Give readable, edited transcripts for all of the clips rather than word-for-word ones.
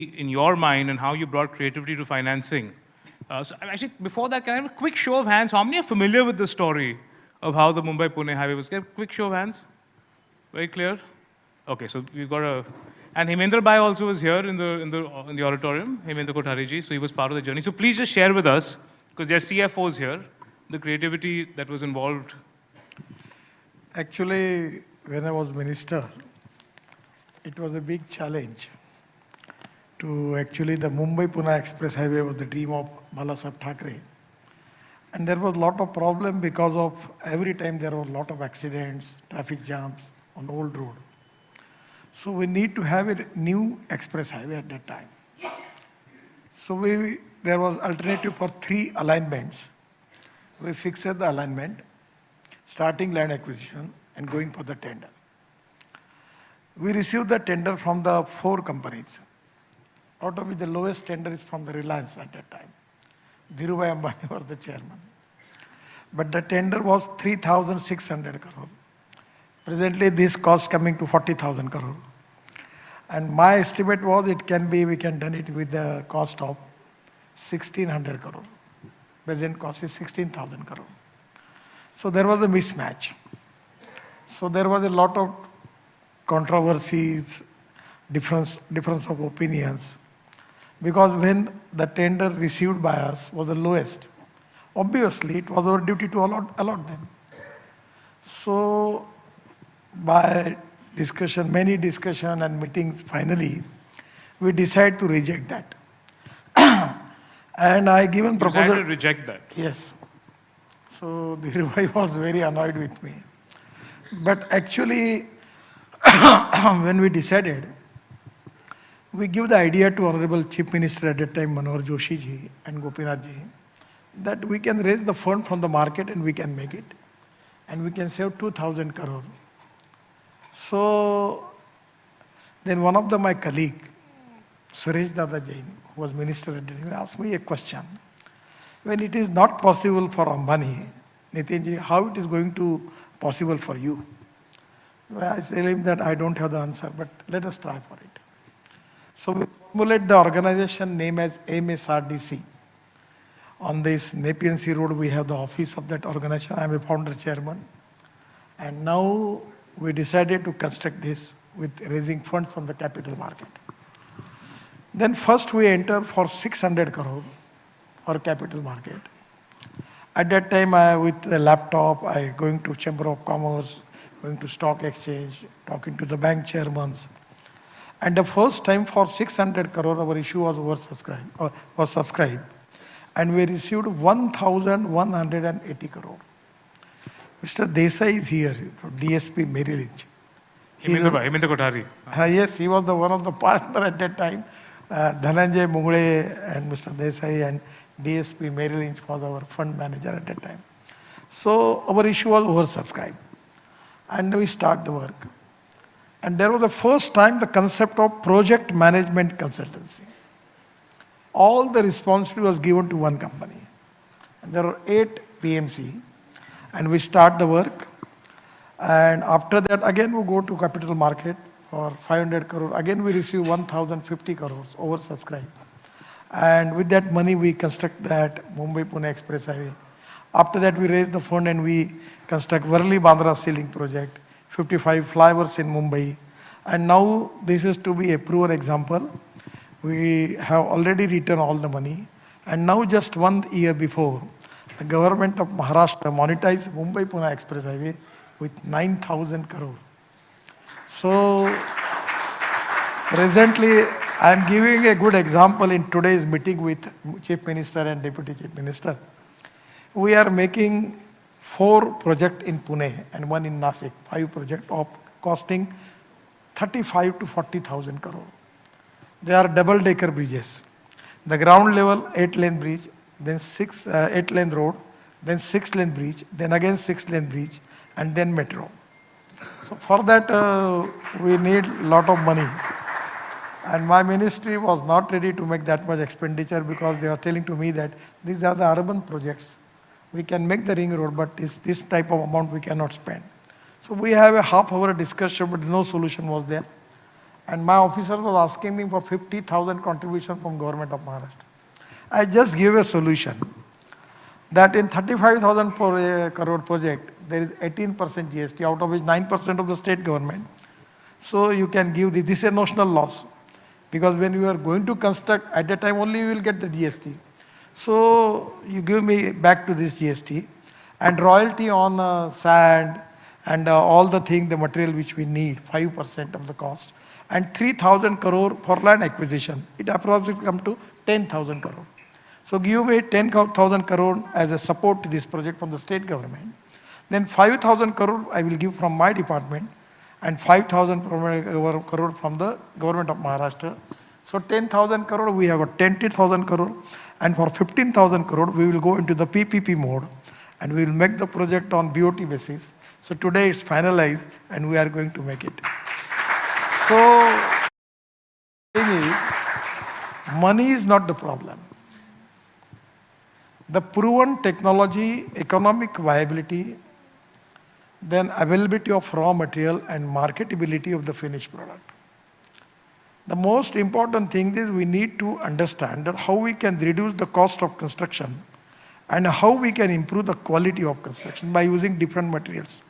in your mind and how you brought creativity to financing. So actually, before that, can I have a quick show of hands? How many are familiar with the story of how the Mumbai-Pune highway was? Can I have a quick show of hands? Very clear? Okay, so we've got a... And Hemendra Bhai also was here in the auditorium, Hemendra Kothari ji, so he was part of the journey. So please just share with us, because there are CFOs here, the creativity that was involved. Actually, when I was minister, it was a big challenge to actually the Mumbai-Pune Express Highway was the dream of Balasaheb Thackeray. And there was a lot of problem because of every time there were a lot of accidents, traffic jams on old road. So we need to have a new express highway at that time. So there was alternative for 3 alignments. We fixed the alignment, starting land acquisition and going for the tender. We received the tender from the 4 companies, out of which the lowest tender is from the Reliance at that time. Dhirubhai Ambani was the chairman. But the tender was 3,600 crore. Presently, this cost coming to 40,000 crore. And my estimate was we can done it with the cost of 1,600 crore. Present cost is 16,000 crore. So there was a mismatch. So there was a lot of controversies, difference of opinions. Because when the tender received by us was the lowest, obviously it was our duty to allot them. So by discussion, many discussion and meetings, finally, we decided to reject that. And I given proposal. You decided to reject that? Yes. So Dhirubhai was very annoyed with me. But actually, when we decided, we give the idea to Honorable Chief Minister at that time, Manohar Joshi ji and Gopinath ji, that we can raise the fund from the market and we can make it. And we can save 2,000 crore. So then one of my colleague, Suresh Dada Jain, who was minister at the time, asked me a question. When it is not possible for Ambani, Nitin ji, how it is going to possible for you? I tell him that I don't have the answer, but let us try for it. So we formulate the organization name as MSRDC. On this Nepean Sea Road, we have the office of that organization. I am a founder chairman. And now we decided to construct this with raising funds from the capital market. Then first we enter for 600 crore for capital market. At that time, with the laptop, I going to Chamber of Commerce, going to stock exchange, talking to the bank chairmen. And the first time for 600 crore, our issue was subscribed. And we received 1,180 crore. Mr. Desai is here from DSP Merrill Lynch. Hemendra Kothari. Yes, he was one of the partner at that time. Dhananjay Mungale and Mr. Desai and DSP Merrill Lynch was our fund manager at that time. So our issue was oversubscribed. And we start the work. And there was the first time the concept of project management consultancy. All the responsibility was given to one company. And there are 8 PMC. And we start the work. And after that, again, we go to capital market for 500 crore. Again, we receive 1,050 crores oversubscribed. And with that money, we construct that Mumbai-Pune Express Highway. After that, we raise the fund and we construct Worli-Bandra Ceiling project, 55 flyovers in Mumbai. And now this is to be a proven example. We have already returned all the money. And now just 1 year before, the government of Maharashtra monetized Mumbai-Pune Express Highway with 9,000 crore. So presently, I am giving a good example in today's meeting with Chief Minister and Deputy Chief Minister. We are making 4 projects in Pune and 1 in Nasik, 5 projects of costing 35 to 40,000 crore. They are double-decker bridges. The ground level 8-lane bridge, then 8-lane road, then 6-lane bridge, then again 6-lane bridge, and then metro. So for that, we need a lot of money. And my ministry was not ready to make that much expenditure because they are telling to me that these are the urban projects. We can make the ring road, but this type of amount we cannot spend. So we have a half-hour discussion, but no solution was there. And my officer was asking me for 50,000 contribution from government of Maharashtra. I just gave a solution that in 35,000 crore project, there is 18% GST, out of which 9% of the state government. So you can give this is a notional loss. Because when you are going to construct, at that time only you will get the GST. So you give me back to this GST and royalty on sand and all the thing, the material which we need, 5% of the cost. And 3,000 crore for land acquisition. It approximately comes to 10,000 crore. So give me 10,000 crore as a support to this project from the state government. Then 5,000 crore I will give from my department and 5,000 crore from the government of Maharashtra. So 10,000 crore, we have got 20,000 crore, and for 15,000 crore, we will go into the PPP mode, and we will make the project on BOT basis. So today it's finalized, and we are going to make it. So, the thing is, money is not the problem. The proven technology, economic viability, then availability of raw material and marketability of the finished product. The most important thing is we need to understand that how we can reduce the cost of construction and how we can improve the quality of construction by using different materials.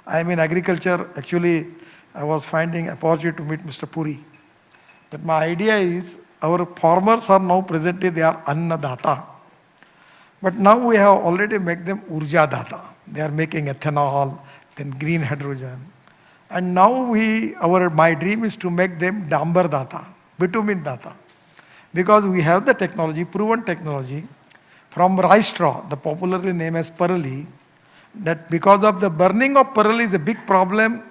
I am in agriculture. Actually, I was finding a opportunity to meet Mr. Puri. That my idea is our farmers are now presently they are Annadata. But now we have already made them Urja Data. They are making ethanol, then green hydrogen. And now my dream is to make them Dambar Data, bitumen Data. Because we have the technology, proven technology, from rice straw, the popularly named as Parali, that because of the burning of Parali is a big problem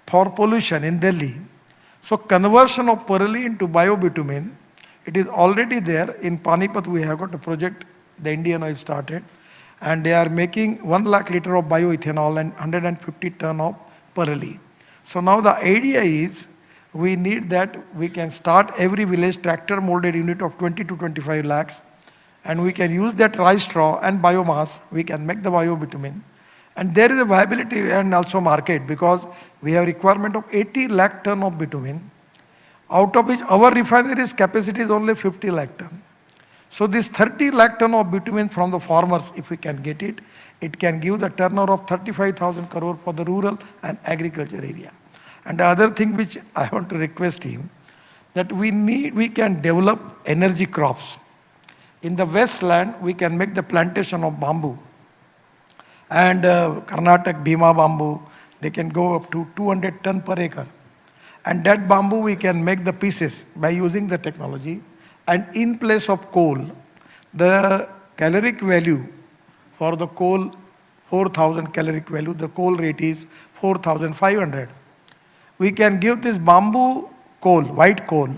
for pollution in Delhi. So conversion of Parali into biobitumen, it is already there. In Panipat we have got a project, the Indian Oil started, and they are making 1 lakh liter of bioethanol and 150 ton of Parali. So now the idea is, we need that we can start every village tractor molded unit of 20 to 25 lakhs, and we can use that rice straw and biomass, we can make the biobitumen. And there is a viability and also market, because we have requirement of 80 lakh ton of bitumen, out of which our refinery's capacity is only 50 lakh ton. So this 30 lakh ton of bitumen from the farmers, if we can get it, it can give the turnover of 35,000 crore for the rural and agriculture area. And the other thing which I want to request him, that we can develop energy crops. In the westland, we can make the plantation of bamboo. And Karnataka Bhima bamboo, they can go up to 200 ton per acre. And that bamboo we can make the pieces by using the technology. And in place of coal, the caloric value for the coal, 4,000 caloric value, the coal rate is 4,500. We can give this bamboo coal, white coal,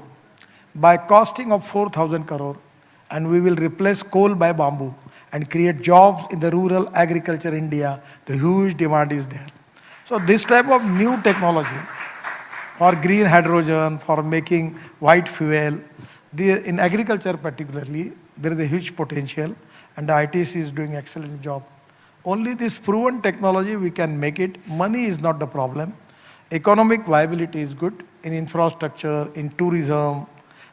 by costing of 4,000 crore, and we will replace coal by bamboo and create jobs in the rural agriculture India. The huge demand is there. So this type of new technology for green hydrogen, for making white fuel, in agriculture particularly, there is a huge potential, and the ITC is doing excellent job. Only this proven technology we can make it. Money is not the problem. Economic viability is good in infrastructure, in tourism.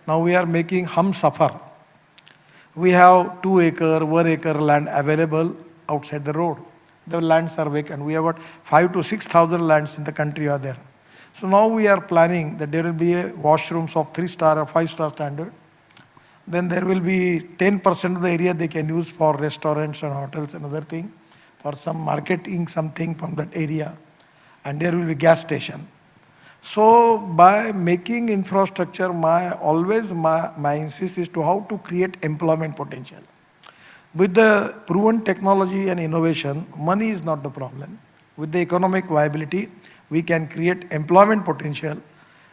Now we are making Humsafar. We have 2 acre, 1 acre land available outside the road. The lands are vacant. We have got 5,000 to 6,000 lands in the country are there. So now we are planning that there will be washrooms of 3-star or 5-star standard. Then there will be 10% of the area they can use for restaurants and hotels and other thing, for some marketing something from that area. And there will be gas station. So by making infrastructure, my insist is to how to create employment potential. With the proven technology and innovation, money is not the problem. With the economic viability, we can create employment potential,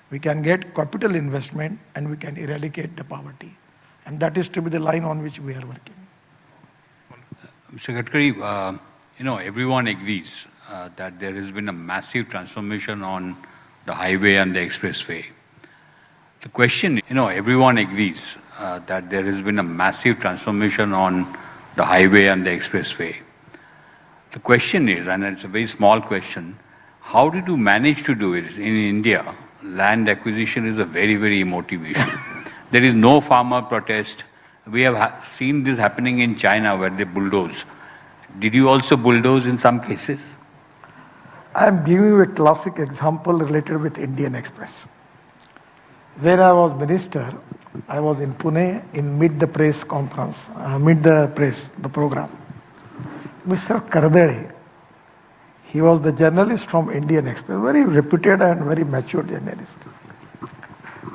we can get capital investment, and we can eradicate the poverty. And that is to be the line on which we are working. Mr. Gadkari, everyone agrees that there has been a massive transformation on the highway and the expressway. The question, everyone agrees that there has been a massive transformation on the highway and the expressway. The question is, and it's a very small question, how did you manage to do it in India land acquisition is a very, very emotive issue. There is no farmer protest. We have seen this happening in China where they bulldoze. Did you also bulldoze in some cases? I am giving you a classic example related with Indian Express. When I was minister, I was in Pune in Meet the Press conference, the program. Mr. Kardade, he was the journalist from Indian Express, very reputed and very mature journalist.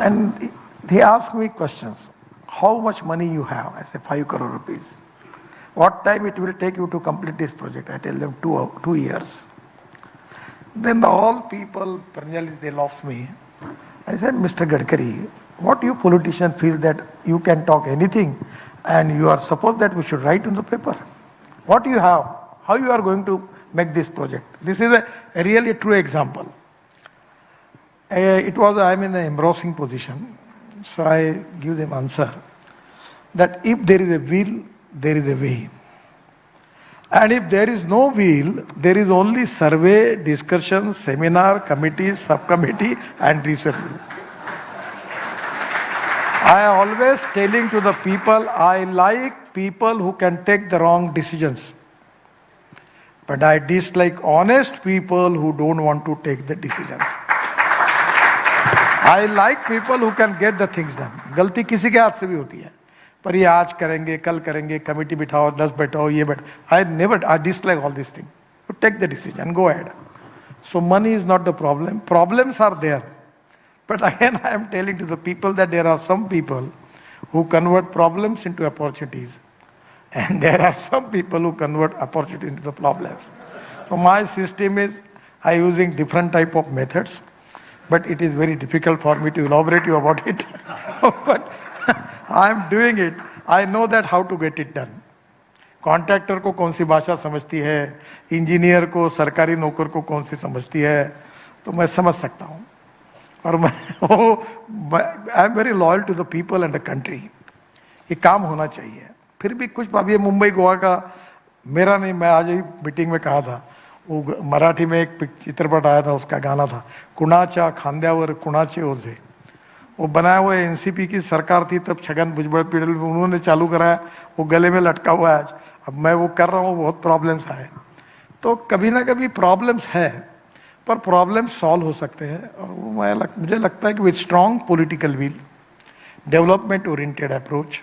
And he asked me questions. How much money you have? I said 5 crore rupees. What time it will take you to complete this project? I tell them 2 years. Then all people, journalists, they laughed me. I said, Mr. Gadkari, what you politician feel that you can talk anything and you are supposed that we should write in the paper? What you have? How you are going to make this project? This is a really true example. I'm in an embarrassing position. So I give them answer that if there is a will, there is a way. And if there is no will, there is only survey, discussion, seminar, committee, subcommittee, and research. I always telling to the people, I like people who can take the wrong decisions. But I dislike honest people who don't want to take the decisions. I like people who can get the things done. गलती किसी के हाथ से भी होती है. पर ये आज करेंगे, कल करेंगे, कमेटी बिठाओ, 10 बैठाओ, ये बैठाओ. I dislike all these things. You take the decision, go ahead. So money is not the problem. Problems are there. But again, I am telling to the people that there are some people who convert problems into opportunities. And there are some people who convert opportunity into the problems. So my system is, I using different type of methods. But it is very difficult for me to elaborate you about it. But I am doing it. I know that how to get it done. Contractor को कौन सी भाषा समझती है, engineer को, सरकारी नौकर को कौन सी समझती है, तो मैं समझ सकता हूँ. और I am very loyal to the people and the country. ये काम होना चाहिए. फिर भी कुछ अभी मुंबई गोवा का मेरा नहीं, मैं आज ही मीटिंग में कहा था, वो मराठी में एक चित्रपट आया था, उसका गाना था कुणाच्या खांद्यावर कुणाचे ओझे. वो बनाया हुआ एनसीपी की सरकार थी तब, छगन भुजबल पीड़ल उन्होंने चालू कराया, वो गले में लटका हुआ है आज. अब मैं वो कर रहा हूँ, बहुत प्रॉब्लम्स आए. तो कभी ना कभी प्रॉब्लम्स है, पर प्रॉब्लम सॉल्व हो सकते हैं. और मुझे लगता है कि with strong political will, development oriented approach,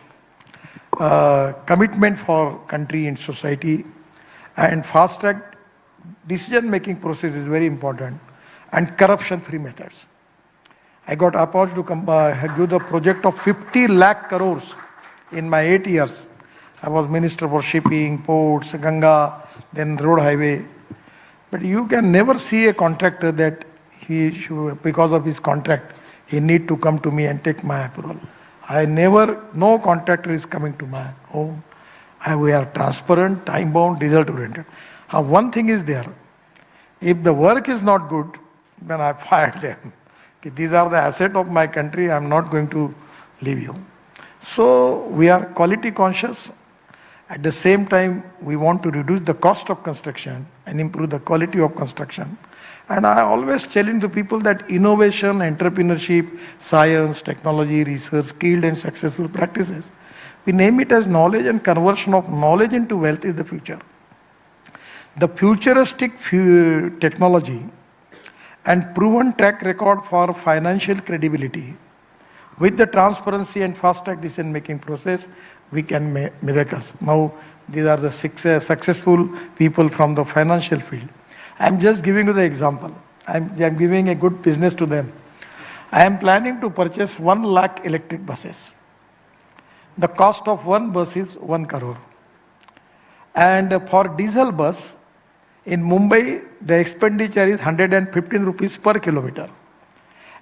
commitment for country and society, and fast track decision making process is very important, and corruption free methods. I got approached to give the project of 50 lakh crores in my 8 years. I was minister for shipping, ports, Ganga, then road highway. But you can never see a contractor that he should, because of his contract, he need to come to me and take my approval. No contractor is coming to my home. We are transparent, time-bound, result-oriented. One thing is there. If the work is not good, then I fired them. These are the assets of my country. I am not going to leave you. So we are quality conscious. At the same time, we want to reduce the cost of construction and improve the quality of construction. And I always challenge the people that innovation, entrepreneurship, science, technology, research, skilled and successful practices, we name it as knowledge, and conversion of knowledge into wealth is the future. The futuristic technology and proven track record for financial credibility, with the transparency and fast-track decision-making process, we can make miracles. Now, these are the successful people from the financial field. I'm just giving you the example. I'm giving a good business to them. I am planning to purchase 1 lakh electric buses. The cost of one bus is 1 crore. And for diesel bus, in Mumbai, the expenditure is 115 rupees per kilometer.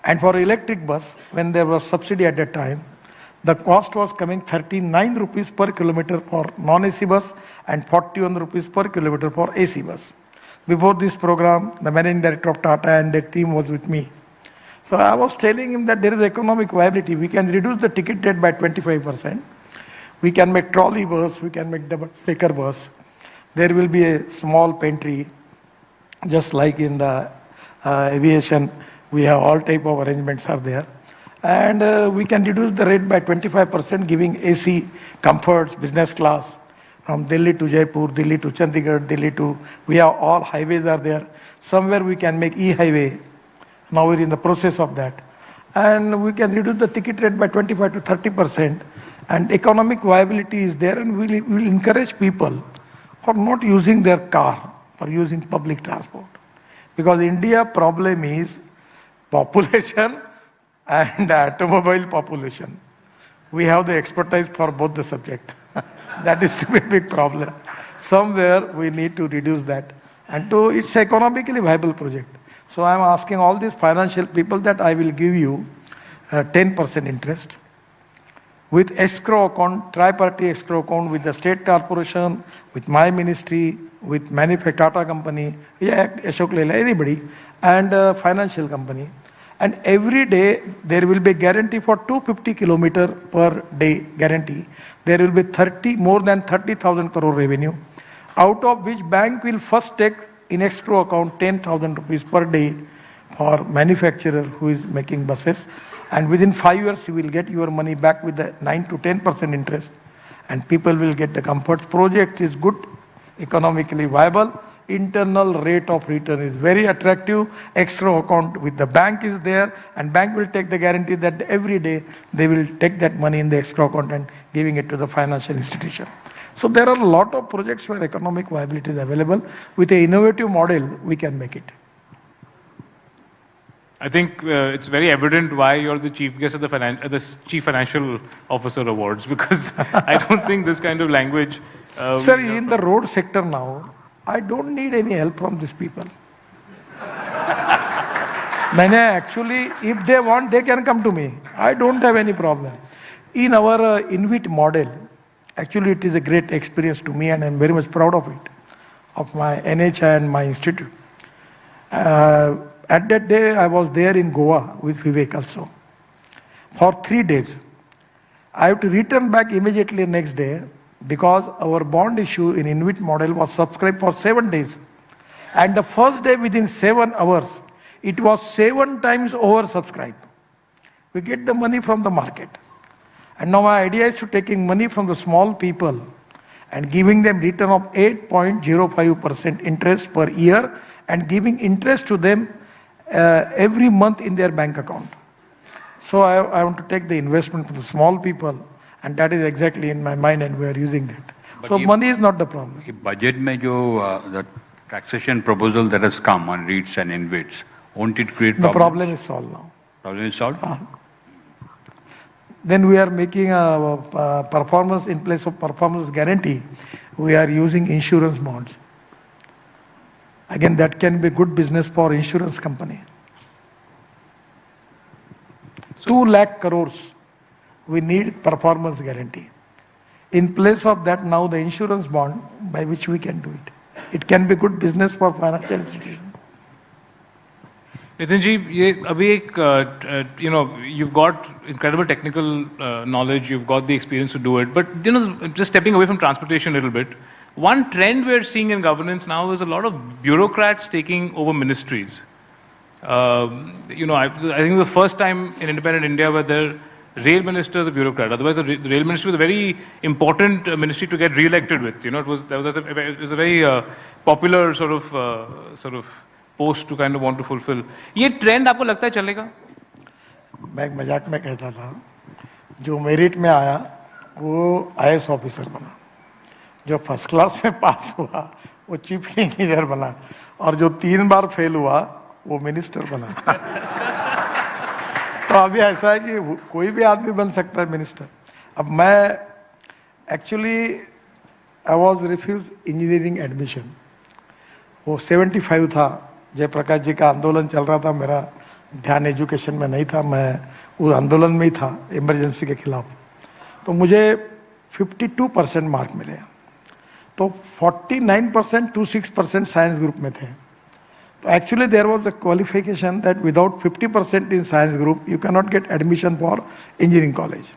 And for electric bus, when there was subsidy at that time, the cost was coming 39 rupees per kilometer for non-AC bus and 41 rupees per kilometer for AC bus. Before this program, the managing director of Tata and the team was with me. So I was telling him that there is economic viability. We can reduce the ticket rate by 25%. We can make trolley bus, we can make double-decker bus. There will be a small pantry, just like in the aviation We have all type of arrangements are there. And we can reduce the rate by 25%, giving AC comforts, business class, from Delhi to Jaipur, Delhi to Chandigarh, Delhi to, we have all highways are there. Somewhere we can make e-highway. Now we're in the process of that. And we can reduce the ticket rate by 25 to 30%. And economic viability is there, and we'll encourage people for not using their car, for using public transport. Because India problem is population and automobile population. We have the expertise for both the subject. That is to be a big problem. Somewhere we need to reduce that. And it's economically viable project. So I'm asking all these financial people that I will give you 10% interest with escrow account, tri-party escrow account with the state corporation, with my ministry, with Tata company, Ashok Lela, anybody, and financial company. And every day there will be guarantee for 250 kilometer per day guarantee. There will be more than 30,000 crore revenue, out of which bank will first take in escrow account 10,000 rupees per day for manufacturer who is making buses. And within 5 years, you will get your money back with the 9 to 10% interest. And people will get the comforts. Project is good, economically viable. Internal rate of return is very attractive. Escrow account with the bank is there, and bank will take the guarantee that every day they will take that money in the escrow account and giving it to the financial institution. So there are a lot of projects where economic viability is available. With an innovative model, we can make it. I think it's very evident why you're the chief guest of the Chief Financial Officer Awards, because I don't think this kind of language... Sir, in the road sector now, I don't need any help from these people. Actually, if they want, they can come to me. I don't have any problem. In our INVIT model, actually it is a great experience to me, and I'm very much proud of it, of my NHI and my institute. At that day, I was there in Goa with Vivek also for 3 days. I have to return back immediately next day, because our bond issue in INVIT model was subscribed for 7 days. And the first day, within 7 hours, it was 7 times oversubscribed. We get the money from the market. And now my idea is to taking money from the small people and giving them return of 8.05% interest per year, and giving interest to them every month in their bank account. So I want to take the investment from the small people, and that is exactly in my mind, and we are using that. But so money is not the problem. Budget mein the taxation proposal that has come on REITs and InvITs, won't it create problems? The problem is solved now. Problem is solved? Then we are making a performance, in place of performance guarantee, we are using insurance bonds. Again, that can be good business for insurance company. 2 lakh crores. We need performance guarantee. In place of that, now the insurance bond by which we can do it. It can be good business for financial institution. Nitin ji, you've got incredible technical knowledge, you've got the experience to do it, but just stepping away from transportation a little bit, one trend we're seeing in governance now is a lot of bureaucrats taking over ministries. I think the first time in independent India where the rail minister is a bureaucrat. Otherwise, the rail ministry was a very important ministry to get re-elected with. It was a very popular sort of post to kind of want to fulfill. ये trend आपको लगता है चलेगा? मैं एक मजाक में कहता था, जो मेरिट में आया वो IAS ऑफिसर बना, जो फर्स्ट क्लास में पास हुआ वो चीफ इंजीनियर बना, और जो 3 बार फेल हुआ वो मिनिस्टर बना. तो अभी ऐसा है कि कोई भी आदमी बन सकता है मिनिस्टर. अब मैं actually I was refuse engineering admission. वो 75 था, जयप्रकाश जी का आंदोलन चल रहा था, मेरा ध्यान एजुकेशन में नहीं था, मैं उस आंदोलन में ही था इमरजेंसी के खिलाफ. तो मुझे 52% मार्क मिले. तो 49% 26% साइंस ग्रुप में थे. Actually, there was a qualification that without 50% in science group, you cannot get admission for engineering college.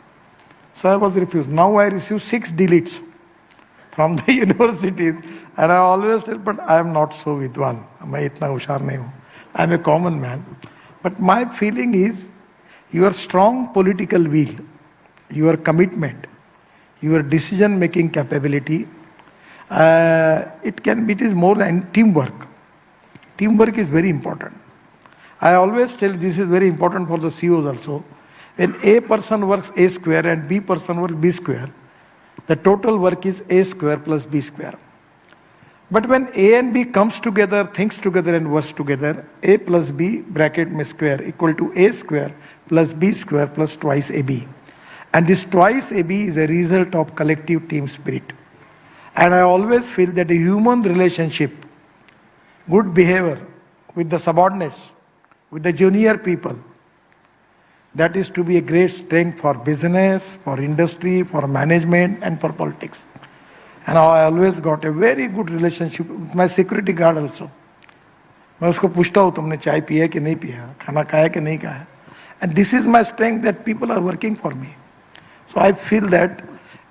So I was refused. Now I receive 6 deletes from the universities, and I always tell, but I am not so vidwan. मैं इतना होशियार नहीं हूँ. I am a common man. But my feeling is your strong political will, your commitment, your decision-making capability, it is more than teamwork. Teamwork is very important. I always tell this is very important for the CEOs also. When A person works A square and B person works B square, the total work is A square plus B square. But when A and B comes together, thinks together and works together, A plus B bracket में square equal to A square plus B square plus twice AB. And this twice AB is a result of collective team spirit. And I always feel that a human relationship, good behavior with the subordinates, with the junior people, that is to be a great strength for business, for industry, for management and for politics. And I always got a very good relationship with my security guard also. मैं उसको पूछता हूँ तुमने चाय पिया कि नहीं पिया, खाना खाया कि नहीं खाया. And this is my strength that people are working for me. So I feel that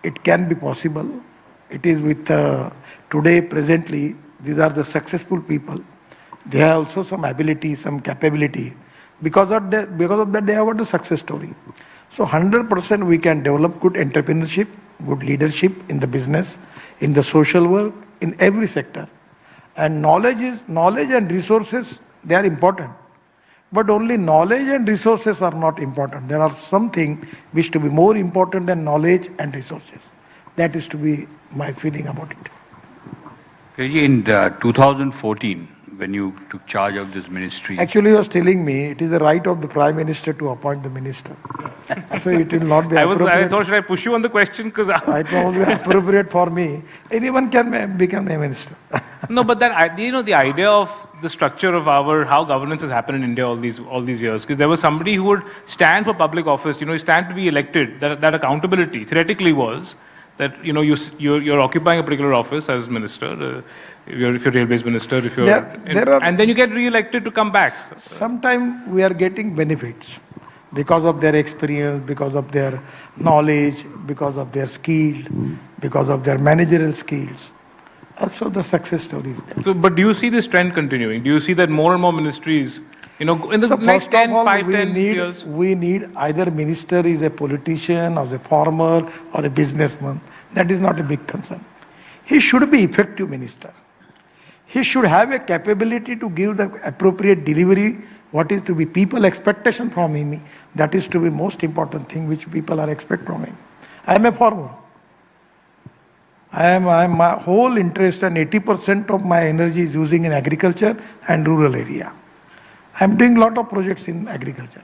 it can be possible. It is with today, presently, these are the successful people. They have also some ability, some capability. Because of that, they have got a success story. So 100% we can develop good entrepreneurship, good leadership in the business, in the social work, in every sector. And knowledge and resources, they are important. But only knowledge and resources are not important. There are something which to be more important than knowledge and resources. That is to be my feeling about it. In 2014, when you took charge of this ministry. Actually, he was telling me it is the right of the Prime Minister to appoint the minister. So it will not be appropriate. I thought, should I push you on the question? Because it will be appropriate for me. Anyone can become a minister. No, but that, the idea of the structure of how governance has happened in India all these years, because there was somebody who would stand for public office, stand to be elected, that accountability theoretically was that you're occupying a particular office as minister, if you're railways minister, and then you get re-elected to come back. Sometimes we are getting benefits because of their experience, because of their knowledge, because of their skill, because of their managerial skills. Also, the success story is there. So, but do you see this trend continuing? Do you see that more and more ministries, in the next 10 years? We need either minister is a politician or a farmer or a businessman. That is not a big concern. He should be effective minister. He should have a capability to give the appropriate delivery, what is to be people expectation from him. That is to be most important thing which people are expect from him. I am a farmer. I am my whole interest and 80% of my energy is using in agriculture and rural area. I am doing lot of projects in agriculture.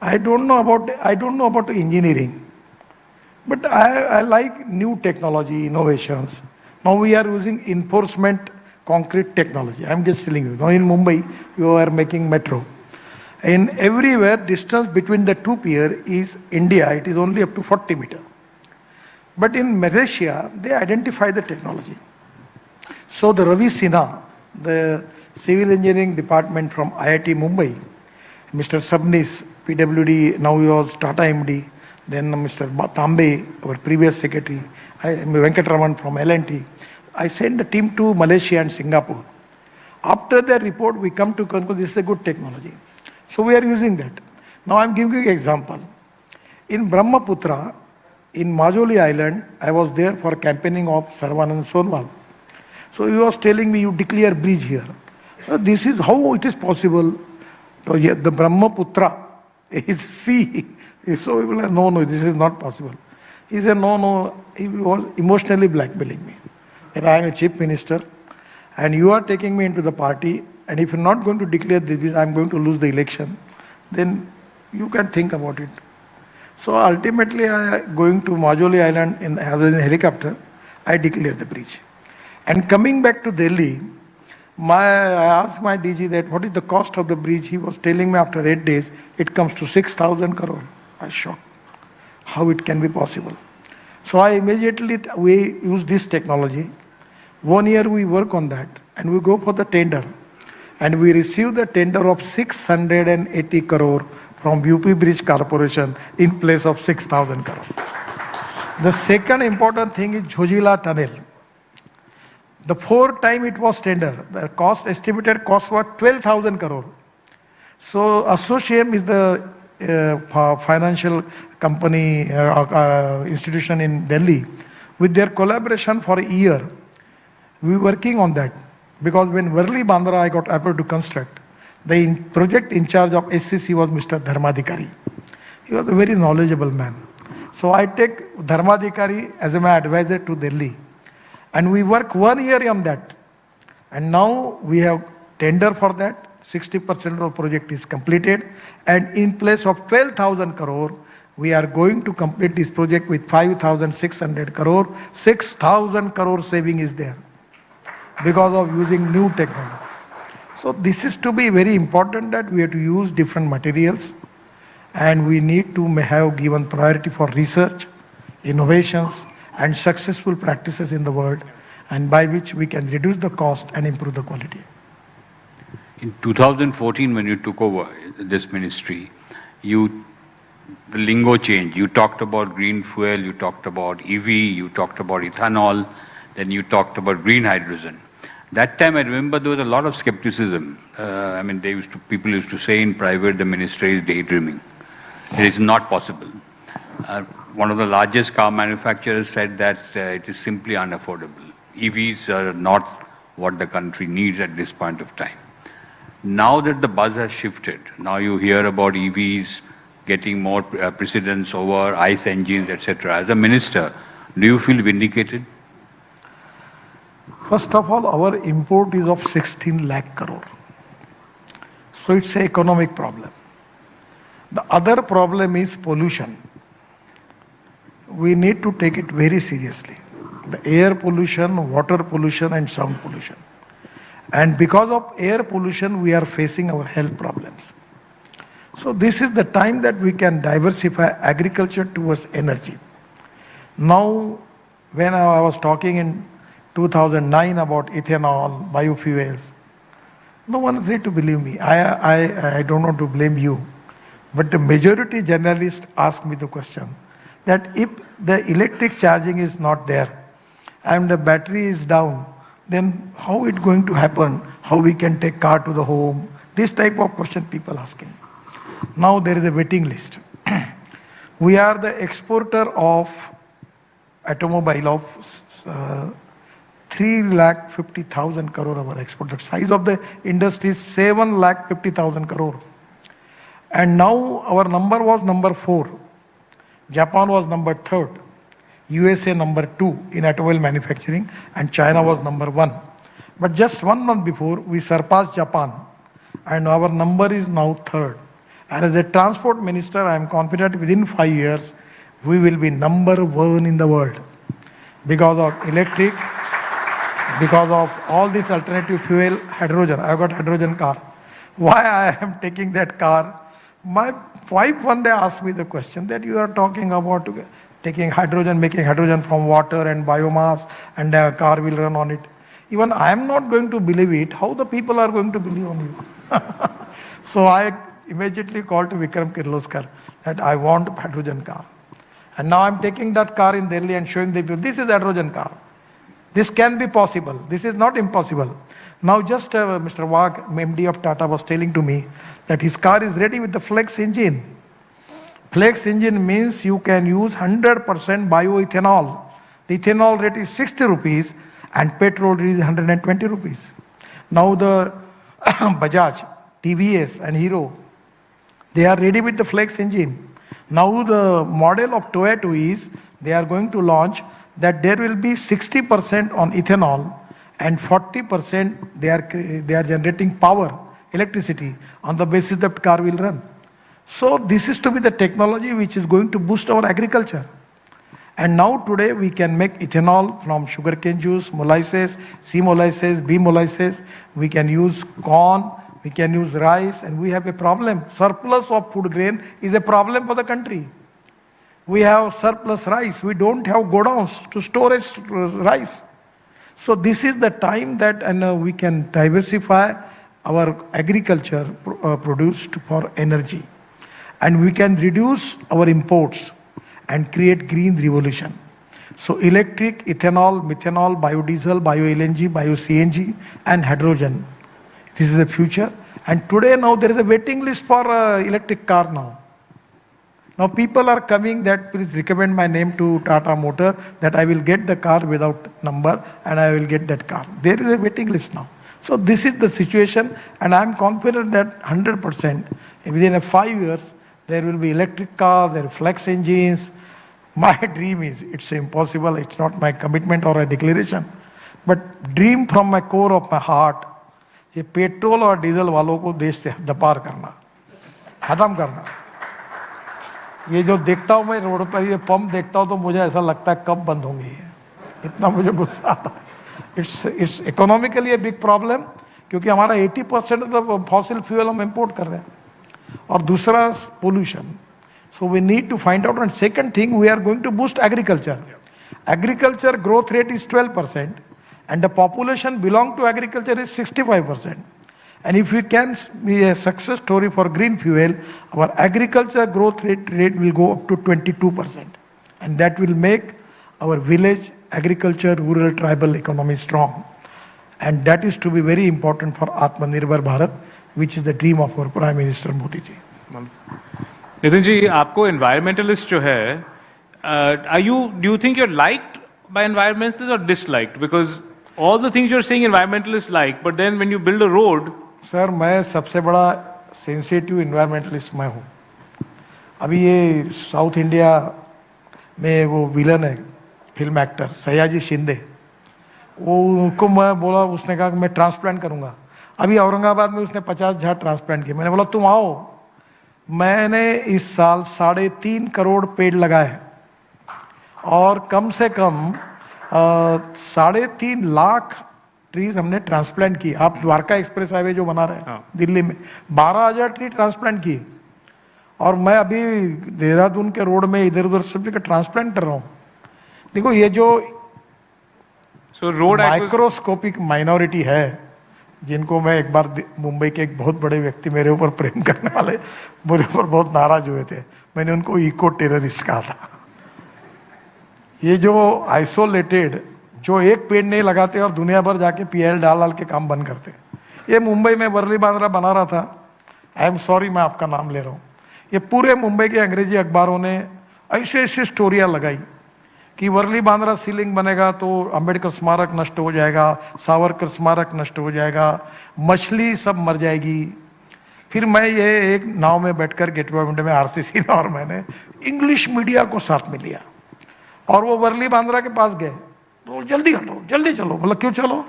I don't know about engineering, but I like new technology, innovations. Now we are using enforcement concrete technology. I am just telling you. Now in Mumbai, you are making metro. In everywhere, distance between the two pier is India. It is only up to 40 meters. But in Malaysia, they identify the technology. So the Ravi Sinha, the civil engineering department from IIT Mumbai, Mr. Sabnis, PWD, now he was Tata MD, then Mr. Tambe, our previous secretary, Venkatraman from L&T. I sent the team to Malaysia and Singapore. After their report, we come to conclude this is a good technology. So we are using that. Now I am giving you an example. In Brahmaputra, in Majoli Island, I was there for campaigning of Sarvanand Sonwal. So he was telling me, you declare bridge here. So this is how it is possible. So the Brahmaputra is sea. So he will say, no, this is not possible. He said, no. He was emotionally blackmailing me. That I am a chief minister and you are taking me into the party, and if you are not going to declare this, I am going to lose the election, then you can think about it. So ultimately, going to Majoli Island in helicopter, I declared the bridge. And coming back to Delhi, I asked my DG that what is the cost of the bridge. He was telling me after 8 days, it comes to 6,000 crore. I was shocked. How it can be possible? So we use this technology. 1 year we work on that and we go for the tender. And we receive the tender of 680 crore from UP Bridge Corporation in place of 6,000 crore. The second important thing is Jhojila Tunnel. The 4 time it was tender, the estimated cost was 12,000 crore. So Associam is the financial company institution in Delhi. With their collaboration for a year, we were working on that. Because when Worli Bandra I got approved to construct, the project in charge of SCC was Mr. Dharmadhikari. He was a very knowledgeable man. So I take Dharmadhikari as my advisor to Delhi. And we work 1 year on that. And now we have tender for that. 60% of the project is completed. And in place of 12,000 crore, we are going to complete this project with 5,600 crore. 6,000 crore saving is there because of using new technology. So this is to be very important that we have to use different materials and we need to have given priority for research, innovations and successful practices in the world, and by which we can reduce the cost and improve the quality. In 2014, when you took over this ministry, the lingo changed. You talked about green fuel, you talked about EV, you talked about ethanol, then you talked about green hydrogen. That time I remember there was a lot of skepticism. People used to say in private the ministry is daydreaming. It is not possible. One of the largest car manufacturers said that it is simply unaffordable. EVs are not what the country needs at this point of time. Now that the buzz has shifted, now you hear about EVs getting more precedence over ICE engines, etc. As a minister, do you feel vindicated? First of all, our import is of 16 lakh crore. So it's an economic problem. The other problem is pollution. We need to take it very seriously. The air pollution, water pollution and sound pollution. And because of air pollution, we are facing our health problems. So this is the time that we can diversify agriculture towards energy. Now, when I was talking in 2009 about ethanol, biofuels, no one is ready to believe me. I don't want to blame you. But the majority journalists ask me the question that if the electric charging is not there and the battery is down, then how it going to happen? How we can take car to the home? This type of question people asking. Now there is a waiting list. We are the exporter of automobile of 3,50,000 crore our export. The size of the industry is 7,50,000 crore. And now our number was number 4. Japan was number 3rd. USA number 2 in automobile manufacturing, and China was number 1. But just 1 month before, we surpassed Japan, and our number is now 3rd. And as a transport minister, I am confident within 5 years, we will be number 1 in the world because of electric, because of all this alternative fuel, hydrogen. I got hydrogen car. Why I am taking that car? My wife one day asked me the question that you are talking about taking hydrogen, making hydrogen from water and biomass, and a car will run on it. Even I am not going to believe it. How the people are going to believe on you? So I immediately called to Vikram Kirloskar that I want a hydrogen car. And now I am taking that car in Delhi and showing the people, this is a hydrogen car. This can be possible. This is not impossible. Now just Mr. Wagh, MD of Tata, was telling to me that his car is ready with the flex engine. Flex engine means you can use 100% bioethanol. The ethanol rate is 60 rupees and petrol rate is 120 rupees. Now the Bajaj, TVS and Hero, they are ready with the flex engine. Now the model of Toyota is, they are going to launch that there will be 60% on ethanol and 40% they are generating power, electricity, on the basis that car will run. So this is to be the technology which is going to boost our agriculture. And now today we can make ethanol from sugarcane juice, molasses, C molasses, B molasses. We can use corn, we can use rice, and we have a problem. Surplus of food grain is a problem for the country. We have surplus rice. We don't have godowns to store rice. So this is the time that we can diversify our agriculture produced for energy. And we can reduce our imports and create green revolution. So electric, ethanol, methanol, biodiesel, bio-LNG, bio-CNG and hydrogen. This is the future. And today now there is a waiting list for electric car now. Now people are coming that please recommend my name to Tata Motor that I will get the car without number and I will get that car. There is a waiting list now. So this is the situation and I am confident that 100% within 5 years there will be electric cars, there are flex engines. My dream is, it's impossible, it's not my commitment or a declaration, but dream from my core of my heart, ये petrol और diesel वालों को देश से दपार करना, खत्म करना। ये जो देखता हूँ मैं रोड पर ये पंप देखता हूँ तो मुझे ऐसा लगता है कब बंद होंगे ये, इतना मुझे गुस्सा आता है। It's economically a big problem क्योंकि हमारा 80% फॉसिल फ्यूल हम इंपोर्ट कर रहे हैं और दूसरा pollution. So we need to find out. And second thing, we are going to boost agriculture. Agriculture growth rate is 12% and the population belong to agriculture is 65%. And if we can be a success story for green fuel, our agriculture growth rate will go up to 22%. And that will make our village, agriculture, rural, tribal economy strong. And that is to be very important for Atmanirbhar Bharat, which is the dream of our Prime Minister Modi ji. Nitin ji, आपको environmentalist जो है, do you think you're liked by environmentalists or disliked? Because all the things you're saying environmentalists like, but then when you build a road. Sir मैं सबसे बड़ा sensitive environmentalist मैं हूँ। अभी ये साउथ इंडिया में वो विलन है फिल्म एक्टर सयाजी शिंदे, वो उनको मैं बोला, उसने कहा कि मैं ट्रांसप्लांट करूँगा। अभी औरंगाबाद में उसने 50 झाड़ ट्रांसप्लांट किए। मैंने बोला तुम आओ। मैंने इस साल 3.5 करोड़ पेड़ लगाए और कम से कम 3.5 लाख ट्रीज हमने ट्रांसप्लांट किए। आप द्वारका एक्सप्रेस हाईवे जो बना रहे हैं दिल्ली में 12,000 ट्री ट्रांसप्लांट किए और मैं अभी देहरादून के रोड में इधर उधर सब जगह ट्रांसप्लांट कर रहा हूँ। देखो ये जो रोड माइक्रोस्कोपिक माइनॉरिटी है जिनको मैं एक बार मुंबई के एक बहुत बड़े व्यक्ति मेरे ऊपर प्रेम करने वाले मेरे ऊपर बहुत नाराज हुए थे, मैंने उनको इको टेररिस्ट कहा था। ये जो आइसोलेटेड जो एक पेड़ नहीं लगाते और दुनिया भर जाके पीएल डाल के काम बंद करते, ये मुंबई में वर्ली बांद्रा बना रहा था। आई एम सॉरी मैं आपका नाम ले रहा हूँ। ये पूरे मुंबई के अंग्रेजी अखबारों ने ऐसे ऐसे स्टोरियाँ लगाई कि वर्ली बांद्रा सीलिंग बनेगा तो अंबेडकर स्मारक नष्ट हो जाएगा, सावरकर स्मारक नष्ट हो जाएगा, मछली सब मर जाएगी। फिर मैं ये एक नाव में बैठकर गेटवे ऑफ इंडिया में आरसीसी में और मैंने इंग्लिश मीडिया को साथ में लिया और वो वर्ली बांद्रा के पास गए तो जल्दी हटो जल्दी चलो। बोला क्यों चलो?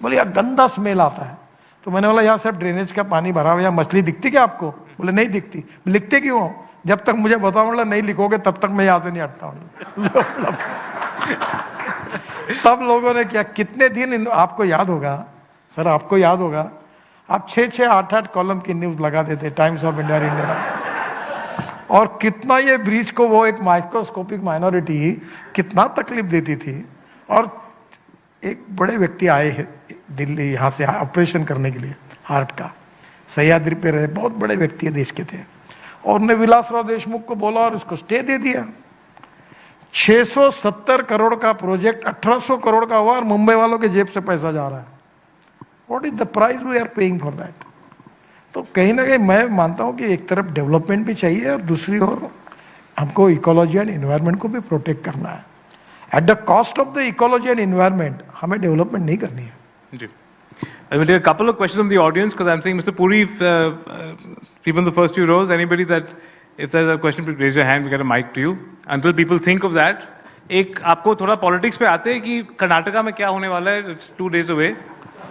बोले यार गंदा स्मेल आता है। तो मैंने बोला यहाँ सब ड्रेनेज का पानी भरा हुआ, यहाँ मछली दिखती क्या आपको? बोले नहीं दिखती। लिखते क्यों हो? जब तक मुझे बताओ, बोला नहीं लिखोगे तब तक मैं यहाँ से नहीं हटता हूँ। तब लोगों ने क्या, कितने दिन आपको याद होगा सर, आपको याद होगा आप 6-6, 8-8 कॉलम की न्यूज लगा देते टाइम्स ऑफ इंडिया और कितना ये ब्रिज को वो एक माइक्रोस्कोपिक माइनॉरिटी कितना तकलीफ देती थी। और एक बड़े व्यक्ति आए हैं दिल्ली यहाँ से ऑपरेशन करने के लिए हार्ट का, सह्याद्री पे रहे, बहुत बड़े व्यक्ति देश के थे और उन्होंने विलासराव देशमुख को बोला और उसको स्टे दे दिया। 670 करोड़ का प्रोजेक्ट 1800 करोड़ का हुआ और मुंबई वालों के जेब से पैसा जा रहा है। What is the price we are paying for that? तो कहीं ना कहीं मैं मानता हूं कि एक तरफ डेवलपमेंट भी चाहिए और दूसरी ओर हमको इकोलॉजी एंड एनवायरनमेंट को भी प्रोटेक्ट करना है। At the cost of the ecology and environment हमें डेवलपमेंट नहीं करनी है। जी, I will take a couple of questions from the audience because I'm saying, Mr. Puri, people in the first few rows, anybody that, if there's a question, please raise your hand, we get a mic to you. Until people think of that, एक आपको थोड़ा politics पे आते हैं कि कर्नाटका में क्या होने वाला है, it's 2 days away.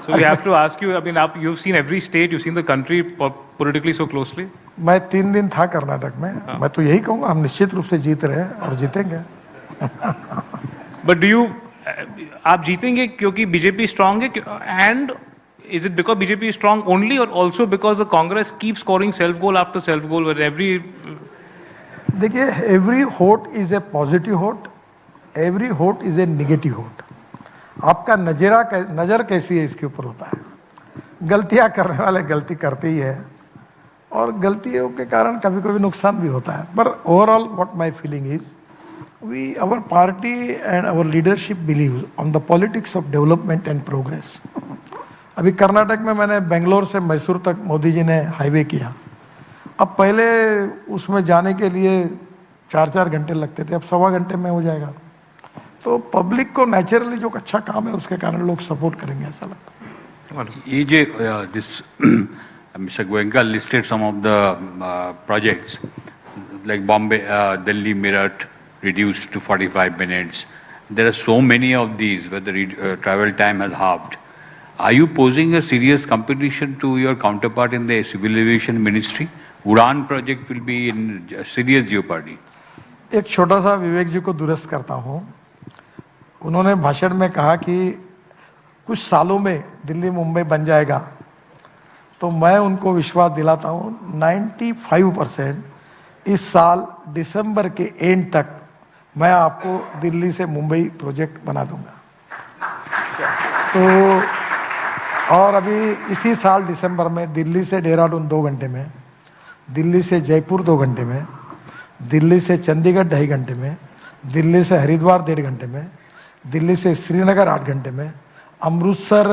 So we have to ask you, I mean, you've seen every state, you've seen the country politically so closely. मैं 3 दिन था कर्नाटक में, मैं तो यही कहूँगा हम निश्चित रूप से जीत रहे हैं और जीतेंगे। But do you, आप जीतेंगे क्योंकि बीजेपी स्ट्रांग है and is it because BJP is strong only or also because the Congress keeps scoring self-goal after self-goal where every... देखिए, every vote is a positive vote, every vote is a negative vote. आपका नज़र कैसी है इसके ऊपर होता है। गलतियां करने वाले गलती करते ही है और गलतियों के कारण कभी कभी नुकसान भी होता है। पर overall what my feeling is our party and our leadership believes on the politics of development and progress. अभी कर्नाटक में मैंने बेंगलोर से मैसूर तक मोदी जी ने हाईवे किया। अब पहले उसमें जाने के लिए 4-4 घंटे लगते थे, अब 1.25 घंटे में हो जाएगा। तो पब्लिक को नेचुरली जो अच्छा काम है उसके कारण लोग सपोर्ट करेंगे, ऐसा लगता है। This Mr. Goenka listed some of the projects like Bombay, Delhi Meerut reduced to 45 minutes. There are so many of these where the travel time has halved. Are you posing a serious competition to your counterpart in the Civil Aviation Ministry? Udan project will be in serious jeopardy. एक छोटा सा विवेक जी को दुरुस्त करता हूँ। उन्होंने भाषण में कहा कि कुछ सालों में दिल्ली मुंबई बन जाएगा, तो मैं उनको विश्वास दिलाता हूँ 95% इस साल दिसंबर के एंड तक मैं आपको दिल्ली से मुंबई प्रोजेक्ट बना दूंगा। तो और अभी इसी साल दिसंबर में दिल्ली से देहरादून 2 घंटे में, दिल्ली से जयपुर 2 घंटे में, दिल्ली से चंडीगढ़ 2.5 घंटे में, दिल्ली से हरिद्वार 1.5 घंटे में, दिल्ली से श्रीनगर 8 घंटे में, अमृतसर